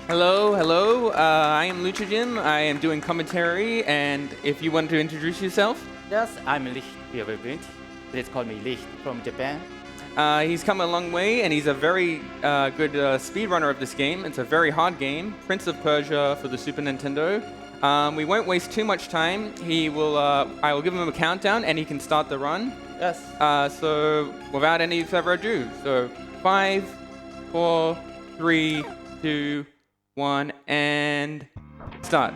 Hello. I am LichtWirbelwind. I am doing commentary, and if you want to introduce yourself. Yes, I'm LichtWirbelwind. Please call me Licht from Japan. He's come a long way, and he's a very good speedrunner of this game. It's a very hard game, Prince of Persia for the Super Nintendo. We won't waste too much time. I will give him a countdown, and he can start the run. Yes. So without any further ado, so 5, 4, 3, 2, 1, and start.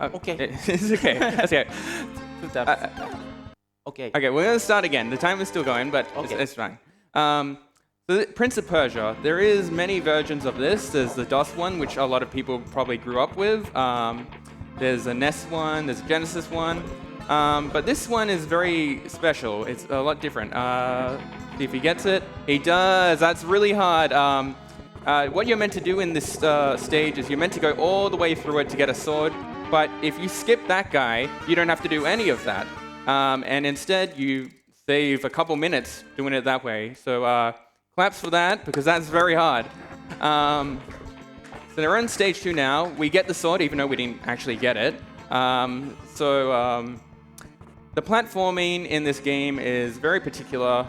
Okay. It's okay. That's okay. Okay. Okay, we're gonna start again. The time is still going, but Okay. it's fine. So Prince of Persia. There is many versions of this. There's the DOS one, which a lot of people probably grew up with. There's a NES one. There's a Genesis one. But this one is very special. It's a lot different. See if he gets it. He does. That's really hard. What you're meant to do in this stage is you're meant to go all the way through it to get a sword. But if you skip that guy, you don't have to do any of that. And instead, you save a couple minutes doing it that way. So claps for that, because that's very hard. So they're on stage 2 now. We get the sword, even though we didn't actually get it. The platforming in this game is very particular.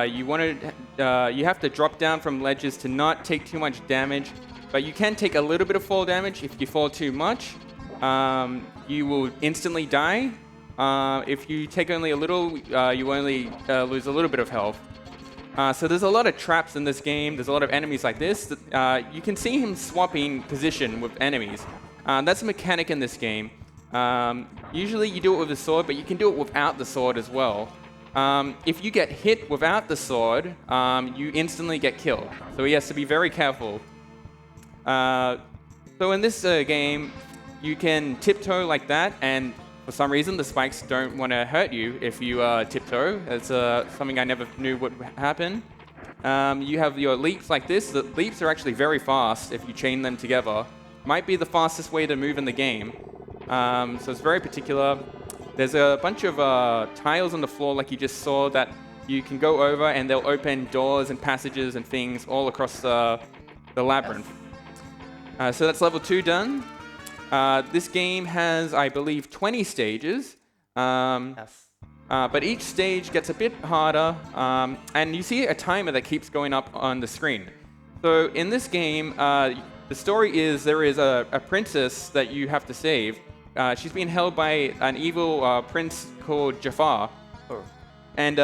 You have to drop down from ledges to not take too much damage, but you can take a little bit of fall damage. If you fall too much, you will instantly die. If you take only a little, you only lose a little bit of health. So there's a lot of traps in this game. There's a lot of enemies like this. You can see him swapping position with enemies. That's a mechanic in this game. Usually you do it with a sword, but you can do it without the sword as well. If you get hit without the sword, you instantly get killed. So he has to be very careful. So in this game, you can tiptoe like that, and for some reason the spikes don't want to hurt you if you tiptoe. It's something I never knew would happen. You have your leaps like this. The leaps are actually very fast if you chain them together. Might be the fastest way to move in the game. So it's very particular. There's a bunch of tiles on the floor like you just saw that you can go over, and they'll open doors and passages and things all across the labyrinth. So that's level 2 done. This game has, I believe, 20 stages. Yes. But each stage gets a bit harder, and you see a timer that keeps going up on the screen. So in this game, the story is there is a princess that you have to save. She's being held by an evil prince called Jafar. Oh. And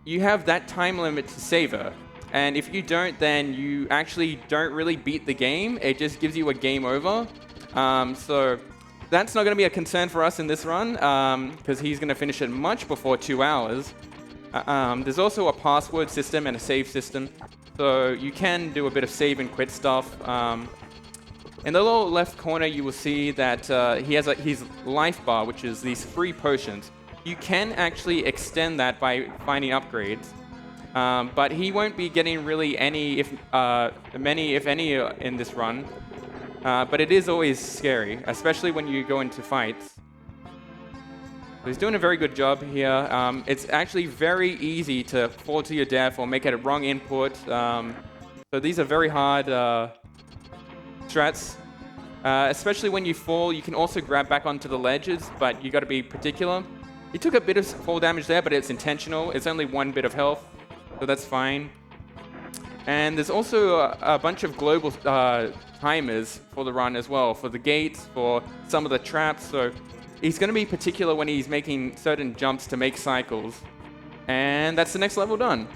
you have that time limit to save her. And if you don't, then you actually don't really beat the game. It just gives you a game over. So that's not going to be a concern for us in this run, because he's going to finish it much before 2 hours. There's also a password system and a save system. So you can do a bit of save and quit stuff. In the lower left corner, you will see that he has his life bar, which is these free potions. You can actually extend that by finding upgrades. But he won't be getting really any, if any, in this run. But it is always scary, especially when you go into fights. So he's doing a very good job here. It's actually very easy to fall to your death or make a wrong input. So these are very hard strats. Especially when you fall, you can also grab back onto the ledges, but you got to be particular. He took a bit of fall damage there, but it's intentional. It's only 1 bit of health, so that's fine. And there's also a bunch of global timers for the run as well, for the gates, for some of the traps. So he's going to be particular when he's making certain jumps to make cycles. And that's the next level done.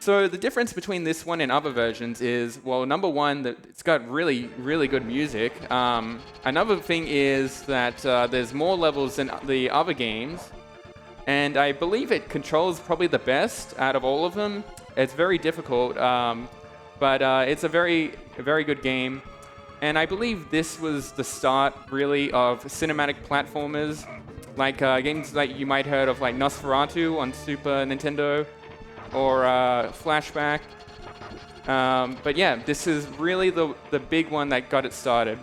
So the difference between this one and other versions is, well, number one, that it's got really, really good music. Another thing is that there's more levels than the other games. And I believe it controls probably the best out of all of them. It's very difficult, but it's a very good game. And I believe this was the start, really, of cinematic platformers, like games that you might heard of, like Nosferatu on Super Nintendo, or Flashback. But yeah, this is really the big one that got it started.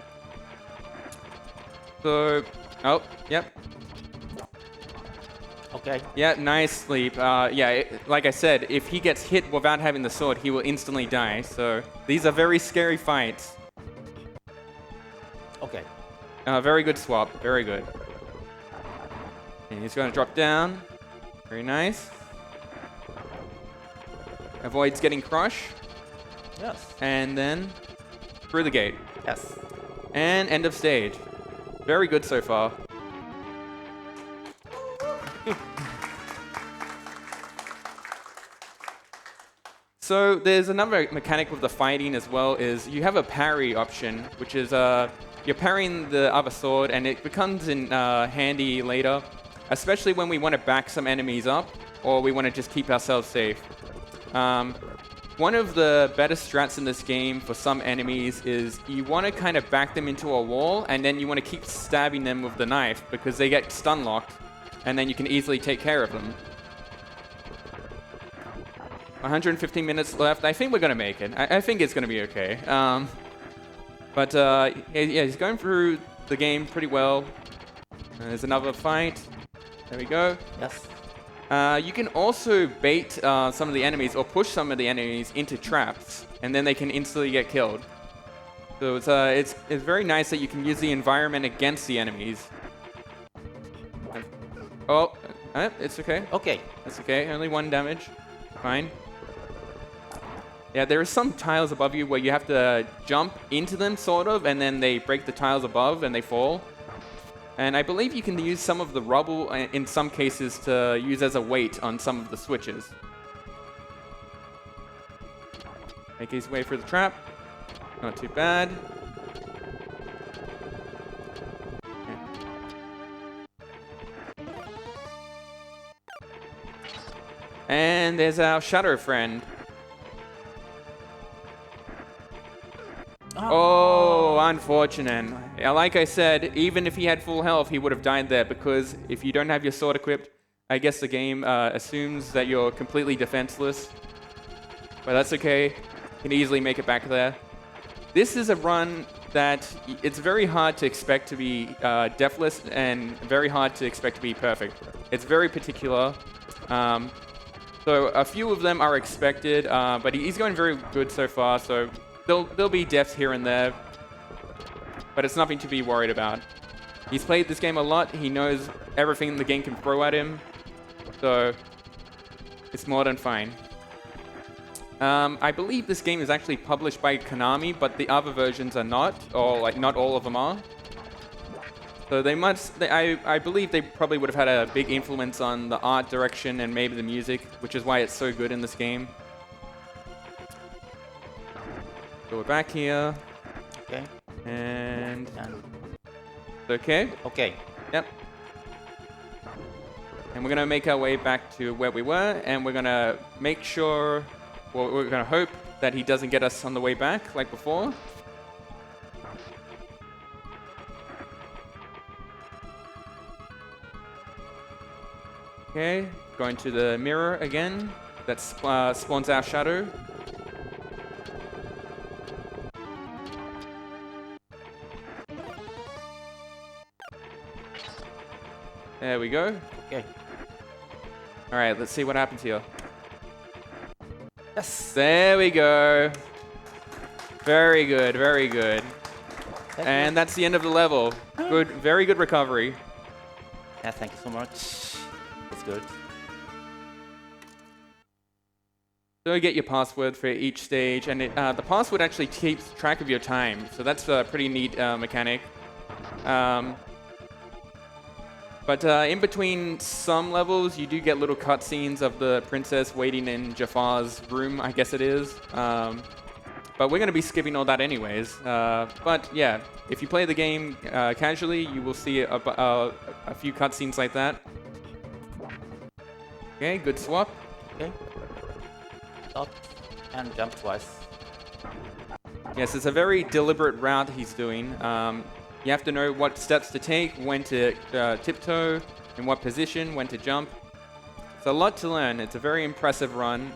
So, oh, yep. Okay. Yeah, nice sleep. Like I said, if he gets hit without having the sword, he will instantly die. So these are very scary fights. Okay. Very good swap. Very good. And he's going to drop down. Very nice. Avoids getting crushed. Yes. And then through the gate. Yes. And end of stage. Very good so far. So there's another mechanic with the fighting as well, is you have a parry option, which is you're parrying the other sword, and it becomes in handy later, especially when we want to back some enemies up, or we want to just keep ourselves safe. One of the better strats in this game for some enemies is you want to kind of back them into a wall, and then you want to keep stabbing them with the knife, because they get stun locked, and then you can easily take care of them. 115 minutes left. I think we're going to make it. I think it's going to be okay. Yeah, he's going through the game pretty well. There's another fight. There we go. Yes. You can also bait some of the enemies, or push some of the enemies into traps, and then they can instantly get killed. So it's very nice that you can use the environment against the enemies. Oh, it's okay. Okay. That's okay. Only 1 damage. Fine. Yeah, there are some tiles above you where you have to jump into them, sort of, and then they break the tiles above and they fall. And I believe you can use some of the rubble in some cases to use as a weight on some of the switches. Make his way through the trap. Not too bad. And there's our shadow friend. Oh, unfortunate. Yeah, like I said, even if he had full health, he would have died there, because if you don't have your sword equipped, I guess the game assumes that you're completely defenseless. But that's okay. You can easily make it back there. This is a run that it's very hard to expect to be deathless, and very hard to expect to be perfect. It's very particular. So a few of them are expected, but he's going very good so far, so there'll be deaths here and there, but it's nothing to be worried about. He's played this game a lot. He knows everything the game can throw at him, so it's more than fine. I believe this game is actually published by Konami, but the other versions are not, or like not all of them are. So I believe they probably would have had a big influence on the art direction and maybe the music, which is why it's so good in this game. So we're back here. Okay. And okay. Okay. Yep. And we're gonna make our way back to where we were, and we're gonna make sure, well, we're gonna hope that he doesn't get us on the way back like before. Okay, going to the mirror again. That spawns our shadow. There we go. Okay. All right, let's see what happens here. Yes. There we go. Very good, very good. And That's the end of the level. Good, very good recovery. yeah, thank you so much. It's good. So you get your password for each stage, and the password actually keeps track of your time. So that's a pretty neat mechanic. But in between some levels, you do get little cutscenes of the princess waiting in Jafar's room, I guess it is. But we're going to be skipping all that anyways. But yeah, if you play the game casually, you will see a few cutscenes like that. Okay, good swap. Okay. Stop and jump twice. Yes, it's a very deliberate route he's doing. You have to know what steps to take, when to tiptoe, in what position, when to jump. It's a lot to learn. It's a very impressive run.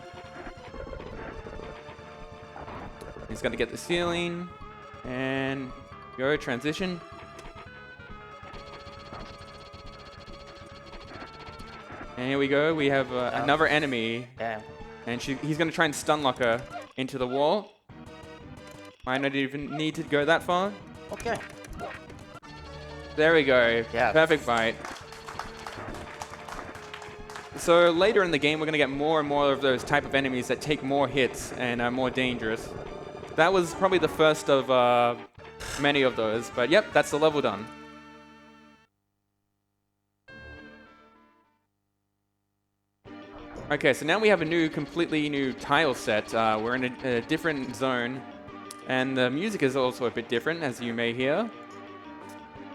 He's got to get the ceiling, and go, transition. And here we go. We have another enemy. Yeah. And he's going to try and stun lock her into the wall. Might not even need to go that far. Okay. There we go. Yeah. Perfect bite. So later in the game, we're going to get more and more of those type of enemies that take more hits and are more dangerous. That was probably the first of many of those. But yep, that's the level done. Okay, so now we have a completely new tile set. We're in a different zone. And the music is also a bit different, as you may hear.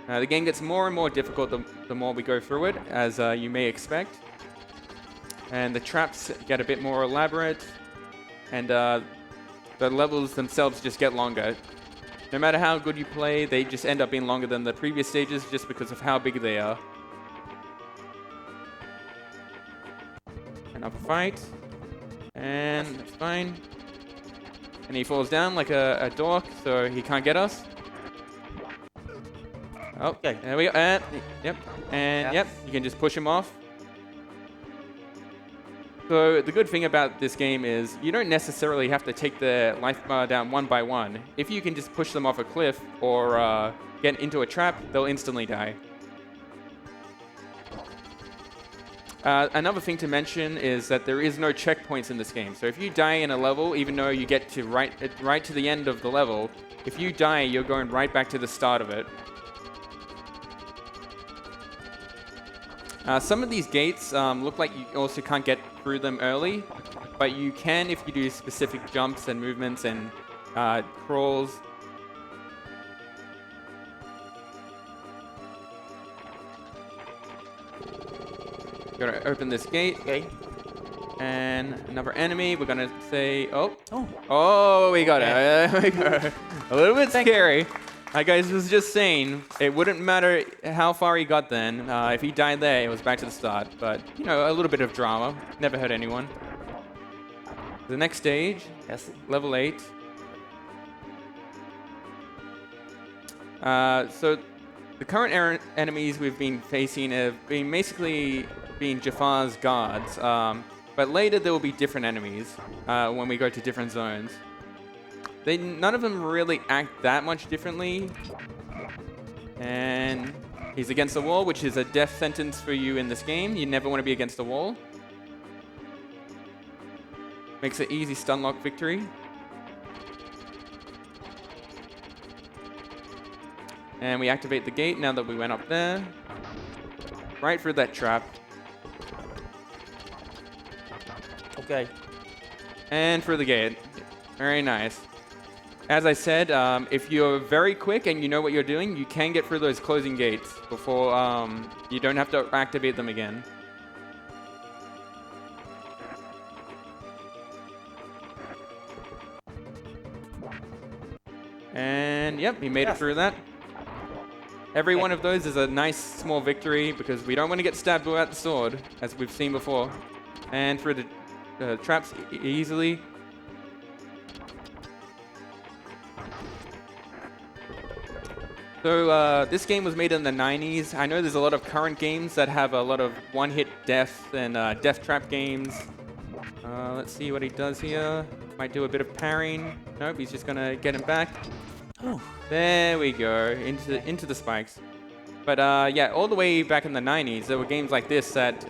The game gets more and more difficult the more we go through it, as you may expect. And the traps get a bit more elaborate, and the levels themselves just get longer. No matter how good you play, they just end up being longer than the previous stages just because of how big they are. Another fight, and that's fine. And he falls down like a dork, so he can't get us. Oh, Okay. there we go. And, yep. And yep, you can just push him off. So the good thing about this game is you don't necessarily have to take the life bar down one by one. If you can just push them off a cliff or get into a trap, they'll instantly die. Another thing to mention is that there is no checkpoints in this game. So if you die in a level, even though you get to right to the end of the level, if you die, you're going right back to the start of it. Some of these gates look like you also can't get through them early, but you can if you do specific jumps and movements and crawls. Gotta open this gate. Okay. And another enemy. We're gonna say, oh, we got it. There we go. A little bit scary. Like I was just saying, it wouldn't matter how far he got then. If he died there, it was back to the start. But, you know, a little bit of drama. Never hurt anyone. The next stage, Yes. level 8. So the current enemies we've been facing have been basically being Jafar's guards. But later there will be different enemies when we go to different zones. None of them really act that much differently. And he's against the wall, which is a death sentence for you in this game. You never want to be against the wall. Makes it easy stun lock victory. And we activate the gate now that we went up there. Right through that trap. Okay. And through the gate. Very nice. As I said, if you're very quick and you know what you're doing, you can get through those closing gates before you don't have to activate them again. And yep, he made it through that. Every one of those is a nice small victory because we don't want to get stabbed without the sword, as we've seen before. And through the traps easily. So this game was made in the 90s. I know there's a lot of current games that have a lot of one-hit death and death trap games. Let's see what he does here. Might do a bit of parrying. Nope, he's just gonna get him back. Oh. There we go, into the spikes. But yeah, all the way back in the 90s, there were games like this that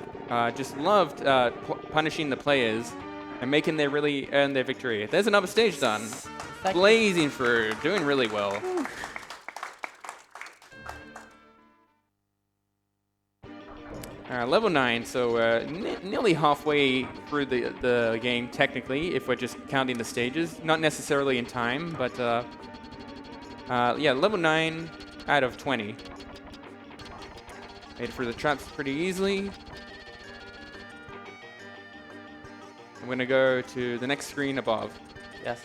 just loved punishing the players and making them really earn their victory. There's another stage done. Blazing through, doing really well. Level 9, so we're nearly halfway through the game, technically, if we're just counting the stages. Not necessarily in time, but yeah, level 9 out of 20. Made it through the traps pretty easily. I'm going to go to the next screen above. Yes.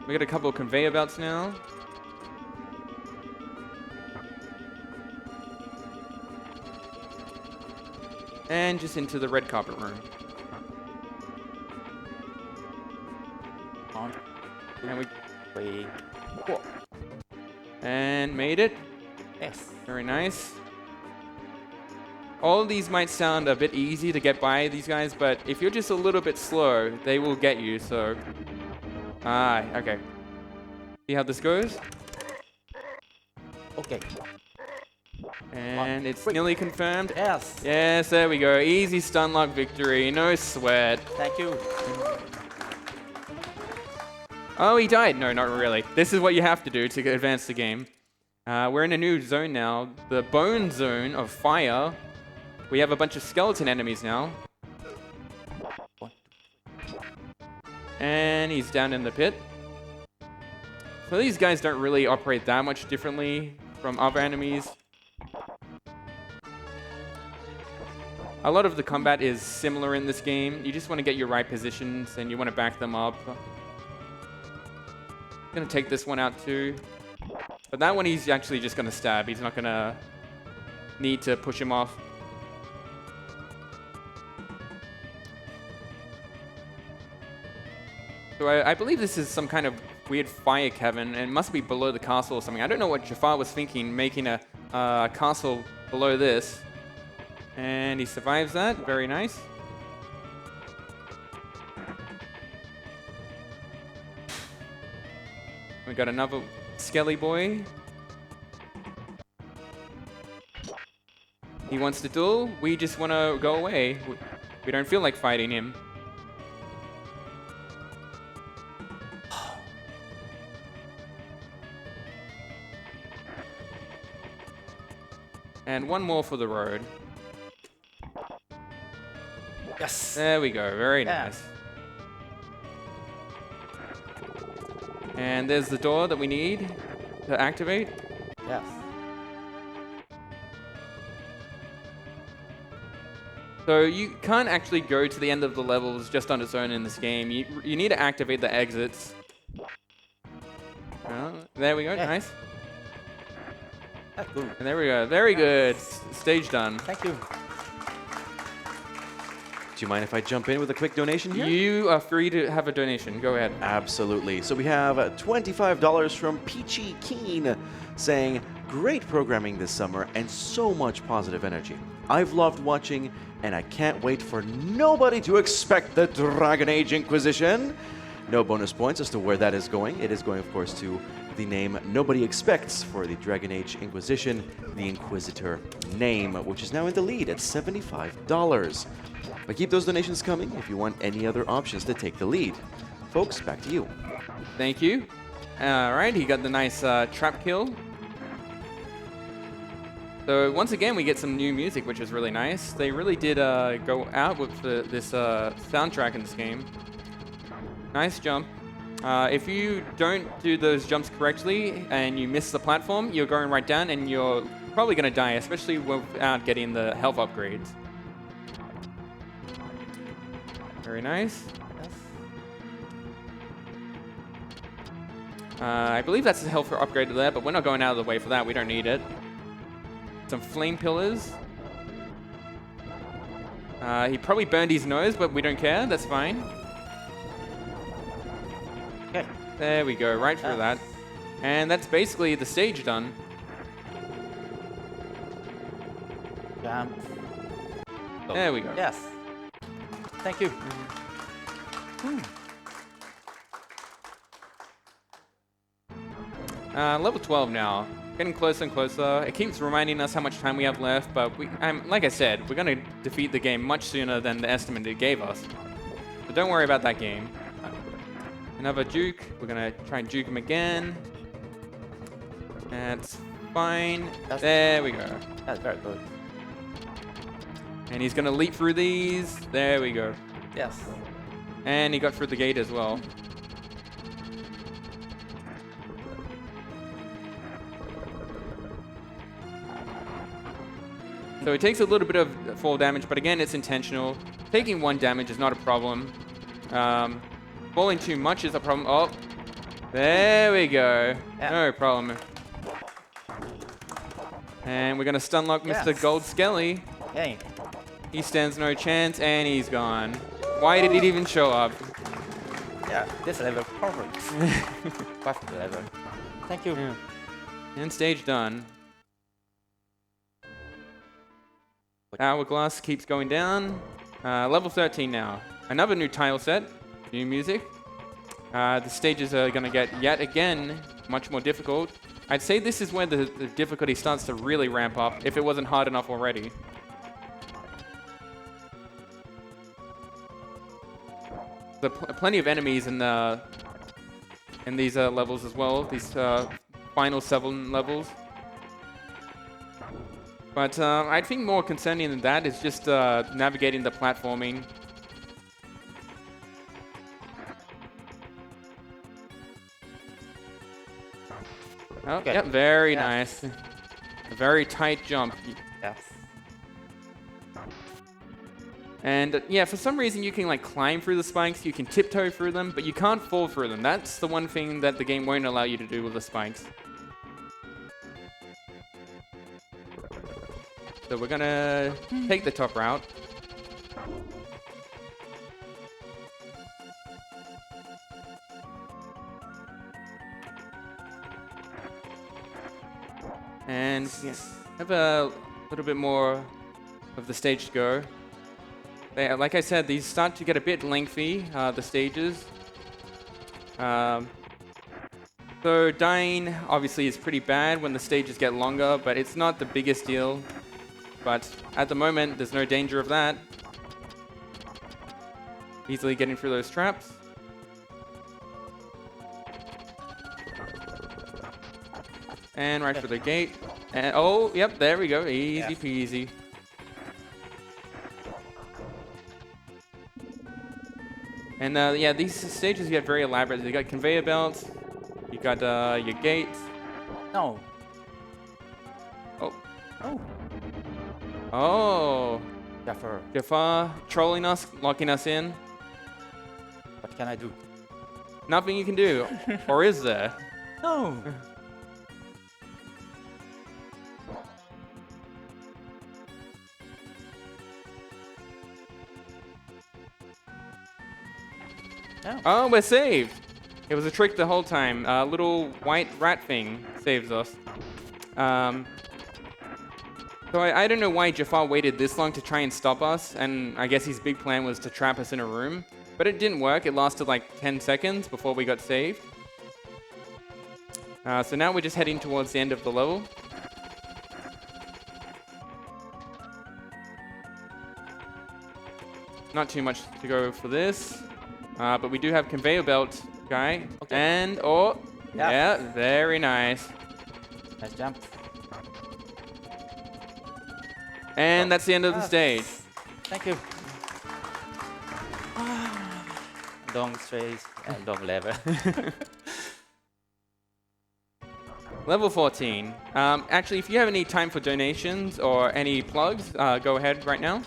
We got a couple of conveyor belts now. And just into the red carpet room. On. And we 3, 4. and made it. Yes. Very nice. all of these might sound a bit easy to get by these guys, but if you're just a little bit slow, they will get you, so... okay. See how this goes? Okay. And it's nearly confirmed. Yes. Yes, there we go. Easy stun lock victory. No sweat. Thank you. Oh, he died. No, not really. This is what you have to do to advance the game. We're in a new zone now. The bone zone of fire. We have a bunch of skeleton enemies now. And he's down in the pit. So these guys don't really operate that much differently from other enemies. A lot of the combat is similar in this game. You just want to get your right positions and you want to back them up. I'm going to take this one out too. But that one he's actually just going to stab. He's not going to need to push him off. So I believe this is some kind of weird fire cavern, and it must be below the castle or something. I don't know what Jafar was thinking, making a castle below this. And he survives that. Very nice. We got another Skelly boy. He wants to duel. We just want to go away. We don't feel like fighting him. And one more for the road. Yes. There we go. Very nice. And there's the door that we need to activate. Yes. So you can't actually go to the end of the levels just on its own in this game. You need to activate the exits. There we go. Yeah. Nice. That's good. And there we go. Very good. Stage done. Thank you. Do you mind if I jump in with a quick donation here? You are free to have a donation. Go ahead. Absolutely. So we have $25 from Peachy Keen saying, great programming this summer and so much positive energy. I've loved watching and I can't wait for nobody to expect the Dragon Age Inquisition. No bonus points as to where that is going. It is going, of course, to the name nobody expects for the Dragon Age Inquisition, the Inquisitor name, which is now in the lead at $75. But keep those donations coming if you want any other options to take the lead. Folks, back to you. Thank you. All right, he got the nice trap kill. So once again, we get some new music, which is really nice. They really did go out with this soundtrack in this game. Nice jump. If you don't do those jumps correctly and you miss the platform, you're going right down and you're probably going to die, especially without getting the health upgrades. Very nice. I believe that's the health upgrade there, but we're not going out of the way for that. We don't need it. Some flame pillars. He probably burned his nose, but we don't care. That's fine. Okay. There we go, right through that. And that's basically the stage done. Jump. Oh. There we go. Yes. Thank you. Level 12 now. Getting closer and closer. It keeps reminding us how much time we have left, but like I said, we're going to defeat the game much sooner than the estimate it gave us. So don't worry about that game. Another juke. We're going to try and juke him again. That's fine. There we go. That's very good. And he's going to leap through these. There we go. Yes. And he got through the gate as well. So it takes a little bit of fall damage, but again, it's intentional. Taking 1 damage is not a problem. Falling too much is a problem. Oh, there we go. Yeah. No problem. And we're going to stun lock Mr. Gold Skelly. Yay. He stands no chance, and he's gone. Why did it even show up? Yeah, this level perfect. First level. Thank you. And stage done. Hourglass keeps going down. Level 13 now. Another new tile set, new music. The stages are going to get, yet again, much more difficult. I'd say this is where the difficulty starts to really ramp up, if it wasn't hard enough already. There are plenty of enemies in these levels as well, these final 7 levels. But I think more concerning than that is just navigating the platforming. Oh, Okay. yep, very Yeah. nice. A very tight jump. Yeah. And yeah, for some reason you can like climb through the spikes, you can tiptoe through them, but you can't fall through them. That's the one thing that the game won't allow you to do with the spikes. So we're gonna take the top route. And we have a little bit more of the stage to go. Like I said, these start to get a bit lengthy, the stages. So dying obviously is pretty bad when the stages get longer, but it's not the biggest deal. But at the moment, there's no danger of that. Easily getting through those traps. And right for the gate. And oh, yep, there we go. Easy peasy. And yeah, these stages get very elaborate. You got conveyor belts. You got your gates. No. Oh. Oh. Oh. Jafar, Jafar trolling us, locking us in. what can I do? Nothing you can do. Or is there? No. Oh, we're saved. It was a trick the whole time. A little white rat thing saves us. So I don't know why Jafar waited this long to try and stop us, and I guess his big plan was to trap us in a room. But it didn't work. It lasted like 10 seconds before we got saved. So now we're just heading towards the end of the level. Not too much to go for this. But we do have conveyor belt guy. Okay. And, oh, yeah, very nice. Nice jump. And that's the end of the stage. Thank you. Long space and long level. Level 14. Actually, if you have any time for donations or any plugs, go ahead right now.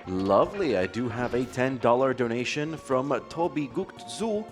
Lovely. I do have a $10 donation from Toby Gukzu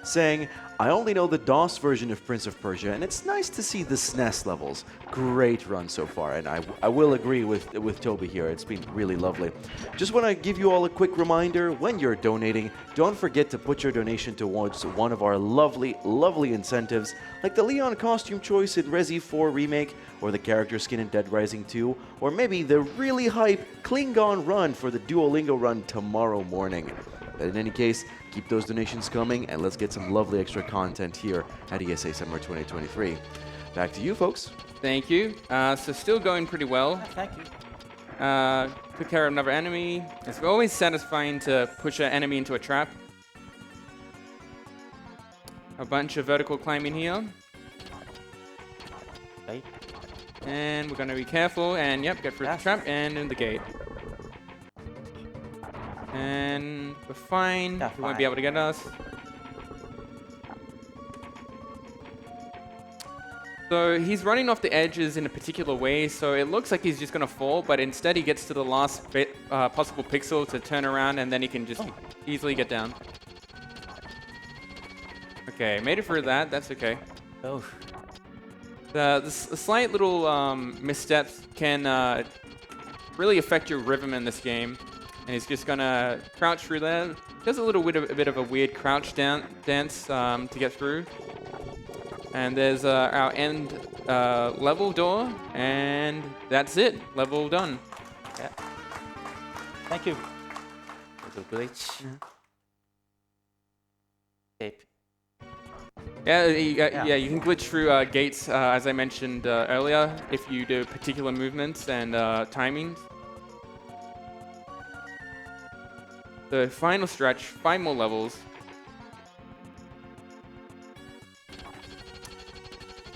saying, I only know the DOS version of Prince of Persia, and it's nice to see the SNES levels. Great run so far, and I will agree with Toby here. It's been really lovely. Just want to give you all a quick reminder, when you're donating, don't forget to put your donation towards one of our lovely, lovely incentives, like the Leon costume choice in Resi 4 Remake, or the character skin in Dead Rising 2, or maybe the really hype Klingon run for the Duolingo run tomorrow morning. But in any case, keep those donations coming, and let's get some lovely extra content here at ESA Summer 2023. Back to you, folks. Thank you. So still going pretty well. Thank you. Took care of another enemy. It's always satisfying to push an enemy into a trap. A bunch of vertical climbing here. Okay. And we're going to be careful and, yep, get through the trap and in the gate. And we're fine. Yeah, He won't be able to get us. So he's running off the edges in a particular way, so it looks like he's just going to fall, but instead he gets to the last bit, possible pixel to turn around, and then he can just easily get down. Okay, made it through that. That's okay. Oh. The slight little missteps can really affect your rhythm in this game. And he's just gonna crouch through there. Does a bit of a weird crouch dance to get through. And there's our end level door, and that's it. Level done. Yeah. Thank you. Little glitch. Tape. Yeah, you can glitch through gates, as I mentioned earlier, if you do particular movements and timings. The final stretch, 5 more levels.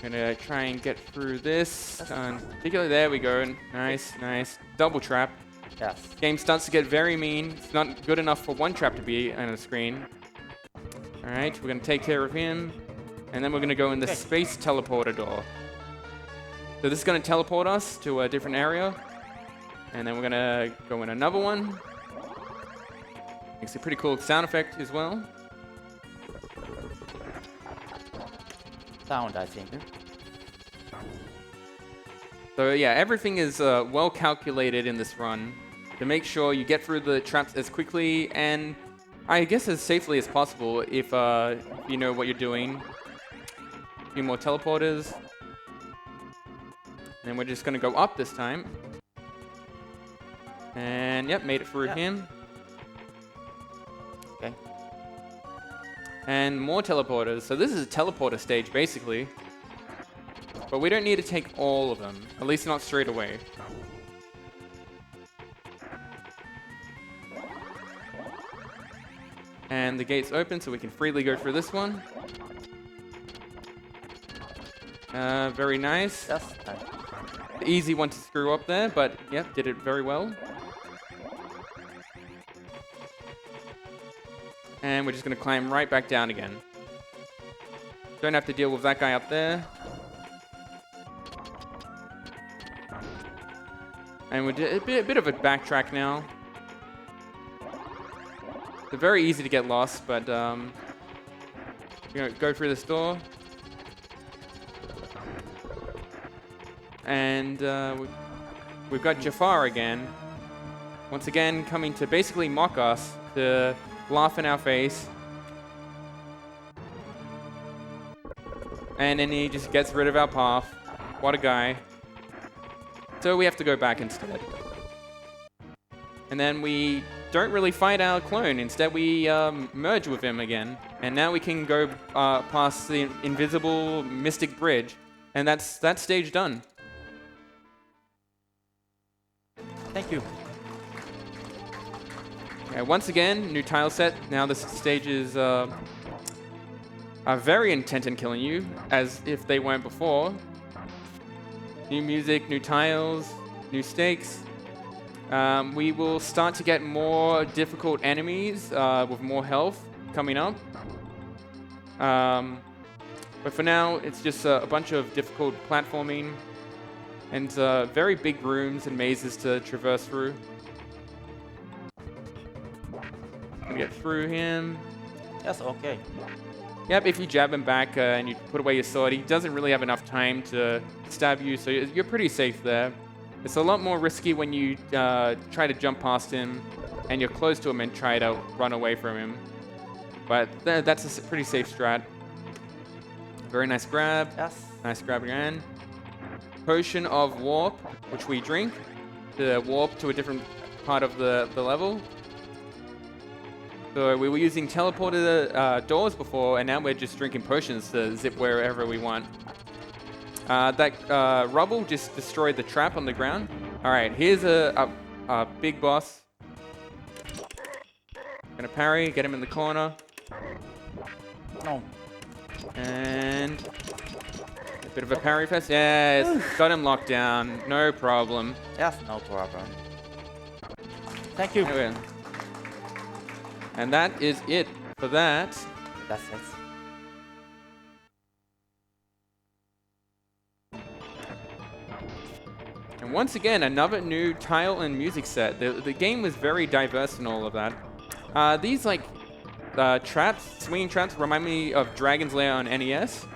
Gonna try and get through this. Particularly, there we go. Nice, nice. Double trap. Yes. Game starts to get very mean. It's not good enough for one trap to be on the screen. All right, we're gonna take care of him. And then we're going to go in the space teleporter door. So this is going to teleport us to a different area. And then we're going to go in another one. Makes a pretty cool sound effect as well. Sound, I think. So yeah, everything is well calculated in this run to make sure you get through the traps as quickly and I guess as safely as possible if you know what you're doing. Few more teleporters. And we're just gonna go up this time. And yep, made it through him. Okay. And more teleporters. So this is a teleporter stage basically. But we don't need to take all of them, at least not straight away. And the gate's open so we can freely go through this one. Very nice. Yes. The easy one to screw up there, but yep, did it very well. And we're just going to climb right back down again. Don't have to deal with that guy up there. And we're a bit of a backtrack now. It's very easy to get lost, but you know, go through this door. And we've got Jafar again. Once again, coming to basically mock us, to laugh in our face. And then he just gets rid of our path. What a guy. So we have to go back instead. And then we don't really fight our clone. Instead, we merge with him again. And now we can go past the invisible mystic bridge. And that's that stage done. Thank you. Once again, new tile set. Now this stage is are very intent in killing you, as if they weren't before. New music, new tiles, new stakes. We will start to get more difficult enemies with more health coming up. But for now, it's just a bunch of difficult platforming and very big rooms and mazes to traverse through. Get through him. Yes, okay. Yep, if you jab him back and you put away your sword, he doesn't really have enough time to stab you, so you're pretty safe there. It's a lot more risky when you try to jump past him and you're close to him and try to run away from him. But that's a pretty safe strat. Very nice grab. Yes. Nice grab again. Potion of warp, which we drink to warp to a different part of the level. So we were using teleporter doors before, and now we're just drinking potions to zip wherever we want. That rubble just destroyed the trap on the ground. All right, here's a big boss. Gonna parry, get him in the corner. No. And a bit of a parry fest. Yes, got him locked down. No problem. Yes, no problem. Thank you. There we go. And that is it for that. That's it. And once again, another new tile and music set. The game was very diverse in all of that. These traps, swinging traps, remind me of Dragon's Lair on NES,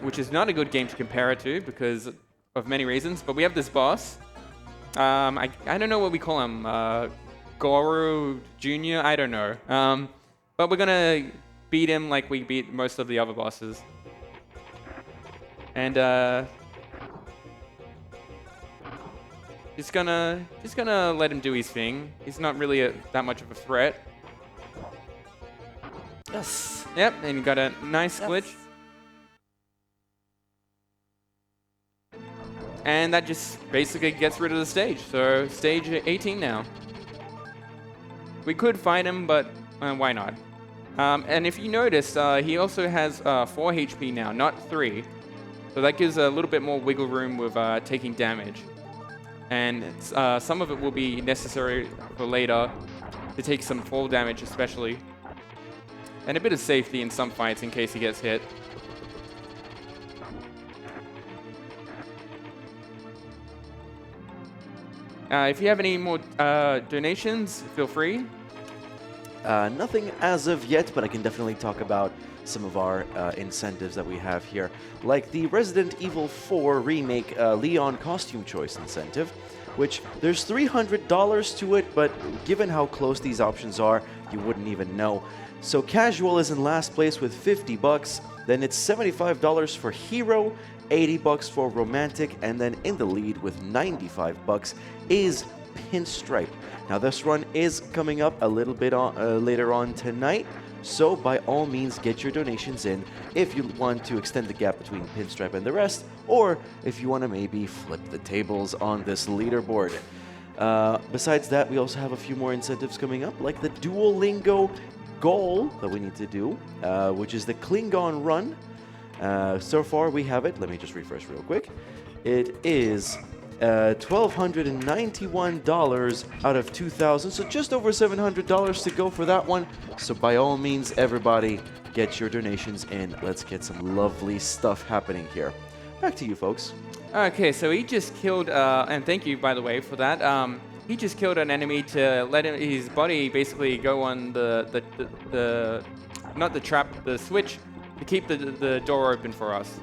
which is not a good game to compare it to because of many reasons. But we have this boss. I don't know what we call him. Goro Jr. I don't know. But we're gonna beat him like we beat most of the other bosses. And Just gonna let him do his thing. He's not really that much of a threat. Yes. Yep, and you got a nice Yes. glitch. And that just basically gets rid of the stage. So stage 18 now. We could fight him, but why not? And if you notice, he also has 4 HP now, not 3. So that gives a little bit more wiggle room with taking damage. And some of it will be necessary for later to take some fall damage especially. And a bit of safety in some fights in case he gets hit. If you have any more donations, feel free. Nothing as of yet, but I can definitely talk about some of our incentives that we have here, like the Resident Evil 4 Remake Leon costume choice incentive, which there's $300 to it, but given how close these options are, you wouldn't even know. So Casual is in last place with $50, then it's $75 for Hero, $80 for Romantic, and then in the lead with $95 is Pinstripe. Now this run is coming up a little bit later on tonight, so by all means get your donations in if you want to extend the gap between Pinstripe and the rest, or if you want to maybe flip the tables on this leaderboard. Besides that, we also have a few more incentives coming up, like the Duolingo goal that we need to do, which is the Klingon run. So far we have it, let me just refresh real quick. It is $1,291 out of 2,000, so just over $700 to go for that one. So by all means, everybody, get your donations in. Let's get some lovely stuff happening here. Back to you, folks. Okay, so he just killed, and thank you, by the way, for that. He just killed an enemy to let his body basically go on not the trap, the switch, to keep the door open for us.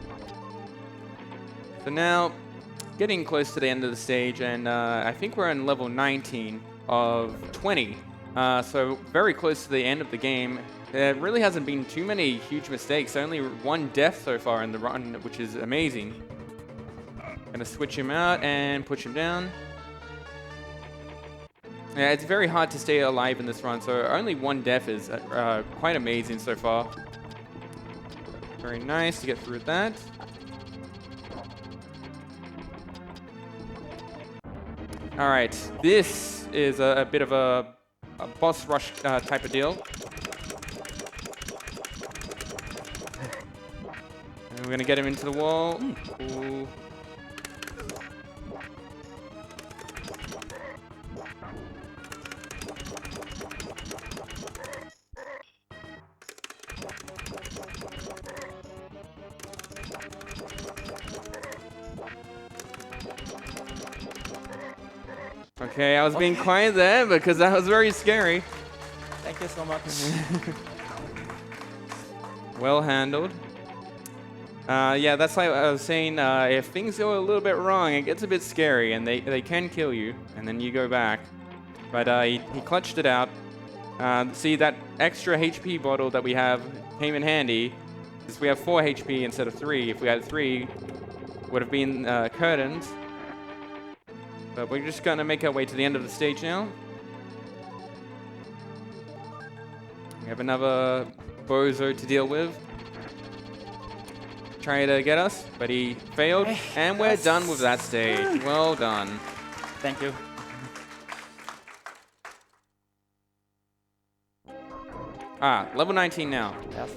So now, getting close to the end of the stage, and I think we're on level 19 of 20. So very close to the end of the game. There really hasn't been too many huge mistakes. Only 1 death so far in the run, which is amazing. Gonna switch him out and push him down. Yeah, it's very hard to stay alive in this run, so only 1 death is quite amazing so far. Very nice to get through that. All right, this is a bit of a boss rush type of deal. And we're gonna get him into the wall. Ooh. Okay, I was being quiet there because that was very scary. Thank you so much. Well handled. Yeah, that's like I was saying, if things go a little bit wrong, it gets a bit scary, and they can kill you, and then you go back. But he clutched it out. See, that extra HP bottle that we have came in handy, because we have 4 HP instead of 3. If we had 3, it would have been curtains. But we're just gonna make our way to the end of the stage now. We have another bozo to deal with. Trying to get us, but he failed, and we're done with that stage. Well done. Thank you. Level 19 now. Yes.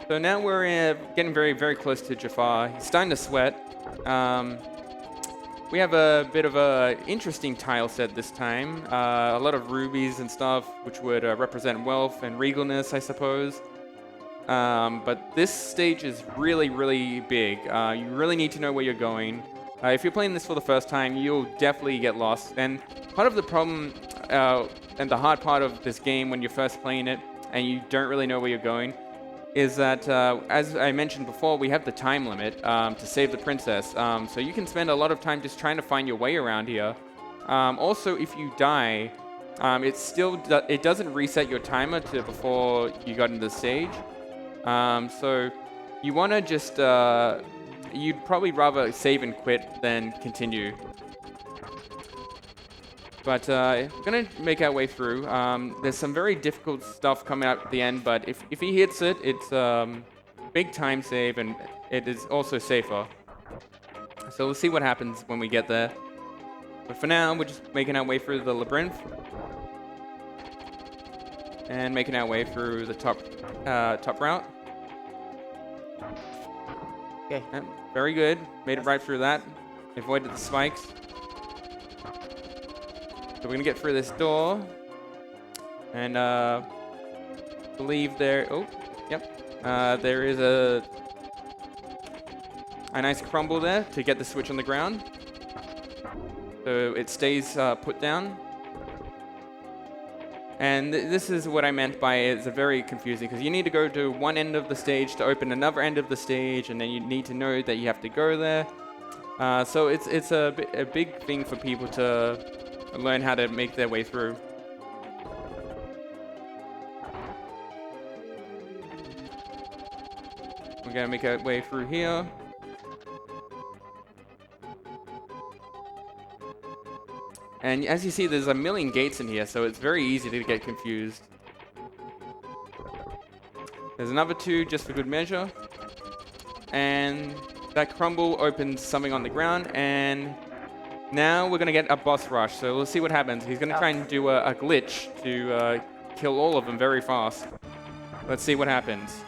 So now we're getting very, very close to Jafar. He's starting to sweat. We have a bit of a interesting tile set this time. A lot of rubies and stuff, which would represent wealth and regalness, I suppose. But this stage is really, really big. You really need to know where you're going. If you're playing this for the first time, you'll definitely get lost. And part of the problem and the hard part of this game when you're first playing it and you don't really know where you're going is that, as I mentioned before, we have the time limit to save the princess. So you can spend a lot of time just trying to find your way around here. Also, if you die, it doesn't reset your timer to before you got into the stage. So you want to just you'd probably rather save and quit than continue. But we're gonna make our way through. There's some very difficult stuff coming up at the end, but if he hits it, it's big time save, and it is also safer. So we'll see what happens when we get there. But for now, we're just making our way through the labyrinth. And making our way through the top route. Okay. Yep, very good. Made it right through that. Avoided the spikes. So we're gonna get through this door. And believe there. Oh, yep. There is a nice crumble there to get the switch on the ground. So it stays put down. And this is what I meant by it's very confusing, because you need to go to one end of the stage to open another end of the stage, and then you need to know that you have to go there. So it's a big thing for people to learn how to make their way through. We're gonna make our way through here. And as you see, there's a million gates in here, so it's very easy to get confused. There's another 2 just for good measure. And that crumble opens something on the ground, and now we're gonna get a boss rush. So we'll see what happens. He's gonna try and do a glitch to kill all of them very fast. Let's see what happens.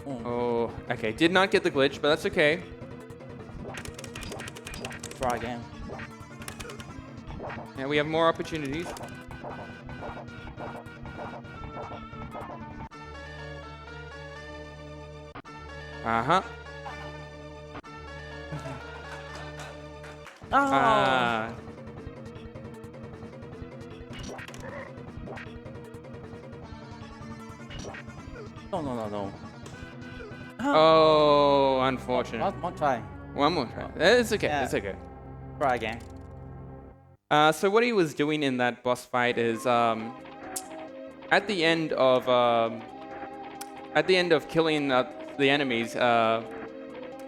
Oh, okay. Did not get the glitch, but that's okay. Try again. Yeah, we have more opportunities. Uh-huh. Oh. No. Oh, unfortunate. One try. One more try. It's okay. Yeah. It's okay. Try again. So what he was doing in that boss fight is at the end of killing the enemies,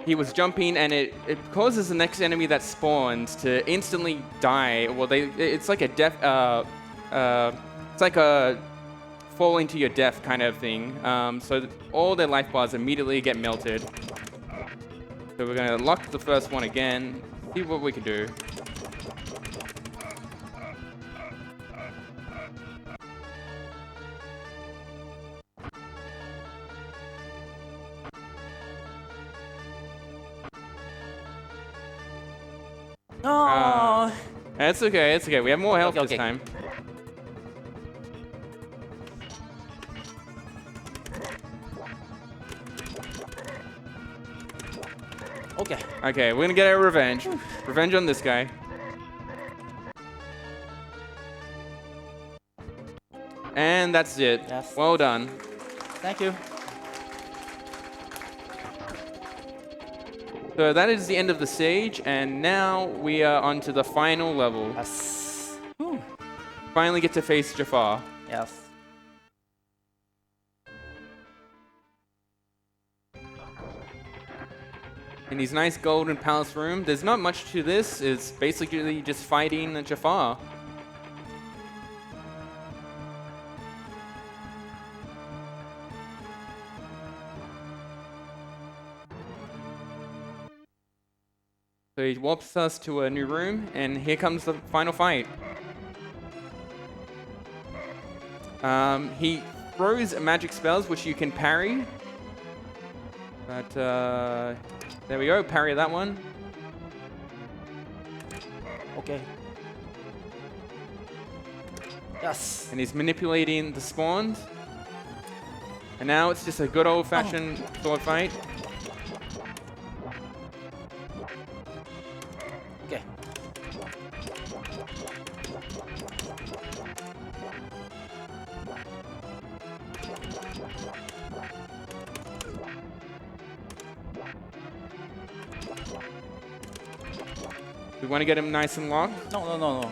he was jumping, and it causes the next enemy that spawns to instantly die. Well, it's like a death. It's like a falling to your death kind of thing. So all their life bars immediately get melted. So we're gonna lock the first one again. See what we can do. No. It's okay. It's okay. We have more health Okay, this okay. time. Okay. Okay, we're gonna get our revenge. Revenge on this guy. And that's it. Yes. Well done. Thank you. So that is the end of the stage, and now we are on to the final level. Yes. Whew. Finally get to face Jafar. Yes. In his nice golden palace room. There's not much to this. It's basically just fighting Jafar. So he warps us to a new room, and here comes the final fight. He throws magic spells, which you can parry. But, there we go, parry that one. Okay. Yes. And he's manipulating the spawns. And now it's just a good old-fashioned sword fight. Okay. We want to get him nice and locked. No.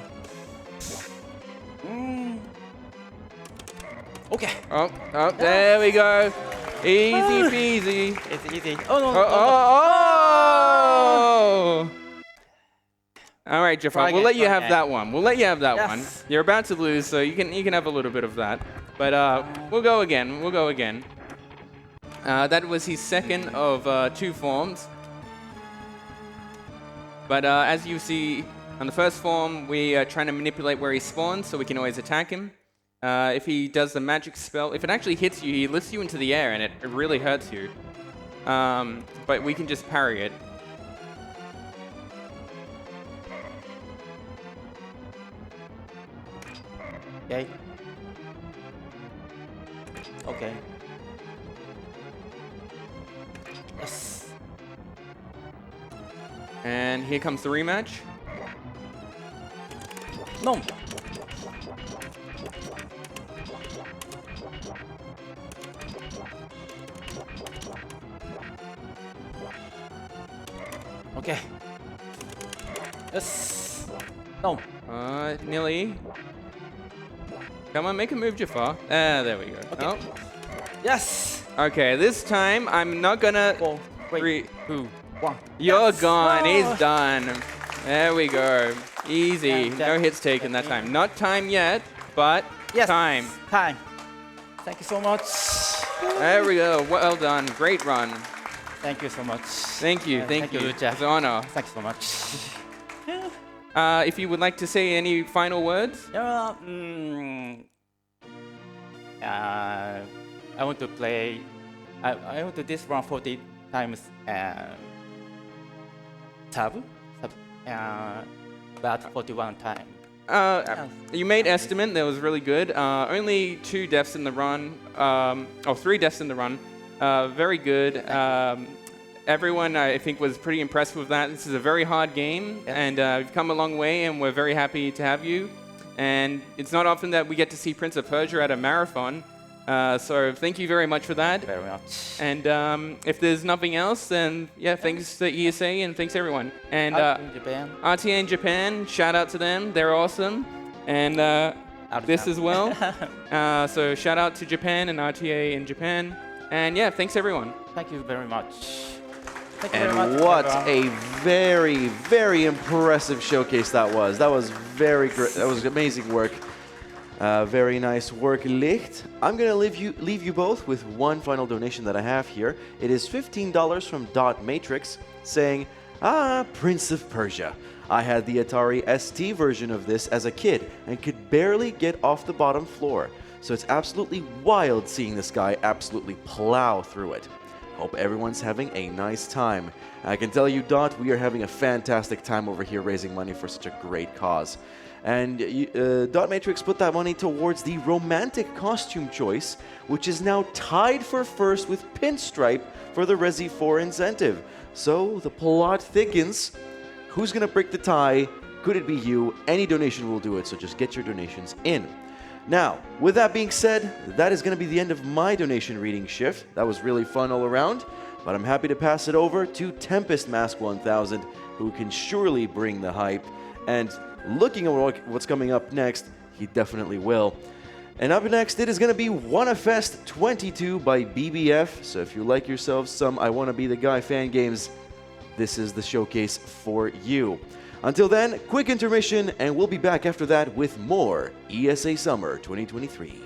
Okay. Oh, there we go. Easy peasy. It's easy. Oh, no. Oh! All right, Jafar, we'll let you have that one. We'll let you have that one. You're about to lose, so you can have a little bit of that. But we'll go again. That was his second of 2 forms. But as you see, on the first form, we are trying to manipulate where he spawns, so we can always attack him. If he does the magic spell, if it actually hits you, he lifts you into the air, and it really hurts you. But we can just parry it. Okay. Okay. Yes. And here comes the rematch. No. Okay. Yes. No. Nearly. Come on, make a move, Jafar. There we go. Okay. Oh. Yes. Okay, this time I'm not gonna. 4, 3, 2, 1. You're Yes. gone. Oh. He's done. There we go. Easy. No hits taken that time. Not time yet, but Yes. time. Time. Thank you so much. There we go. Well done. Great run. Thank you so much. Thank you. Thank you. Lucha. It's an honor. Thank you so much. If you would like to say any final words. I want to play. I want to this round 40 times. Sub. But 41 times. You made estimate. That was really good. Only 2 deaths in the run. 3 deaths in the run. Very good. Everyone, I think, was pretty impressed with that. This is a very hard game, and you've come a long way, and we're very happy to have you. And it's not often that we get to see Prince of Persia at a marathon. So thank you very much for that. Very much. And if there's nothing else, then yeah, thanks to ESA and thanks everyone. And in Japan. RTA in Japan, shout out to them. They're awesome. And this as well. So shout out to Japan and RTA in Japan. And yeah, thanks everyone. Thank you very much. Thank you And very much, what everyone. a very, very impressive showcase that was. That was very great. That was amazing work. Very nice work, Licht. I'm going to leave you both with one final donation that I have here. It is $15 from Dot Matrix saying, Prince of Persia. I had the Atari ST version of this as a kid and could barely get off the bottom floor. So it's absolutely wild seeing this guy absolutely plow through it. Hope everyone's having a nice time. I can tell you, Dot, we are having a fantastic time over here raising money for such a great cause. And Dot Matrix put that money towards the romantic costume choice, which is now tied for first with Pinstripe for the Resi 4 incentive. So the plot thickens. Who's going to break the tie? Could it be you? Any donation will do it, so just get your donations in. Now, with that being said, that is going to be the end of my donation reading shift. That was really fun all around, but I'm happy to pass it over to Tempest Mask 1000, who can surely bring the hype. And looking at what's coming up next, he definitely will. And up next, it is going to be WannaFest 22 by BBF. So if you like yourselves some I Wanna Be the Guy fan games, this is the showcase for you. Until then, quick intermission, and we'll be back after that with more ESA Summer 2023.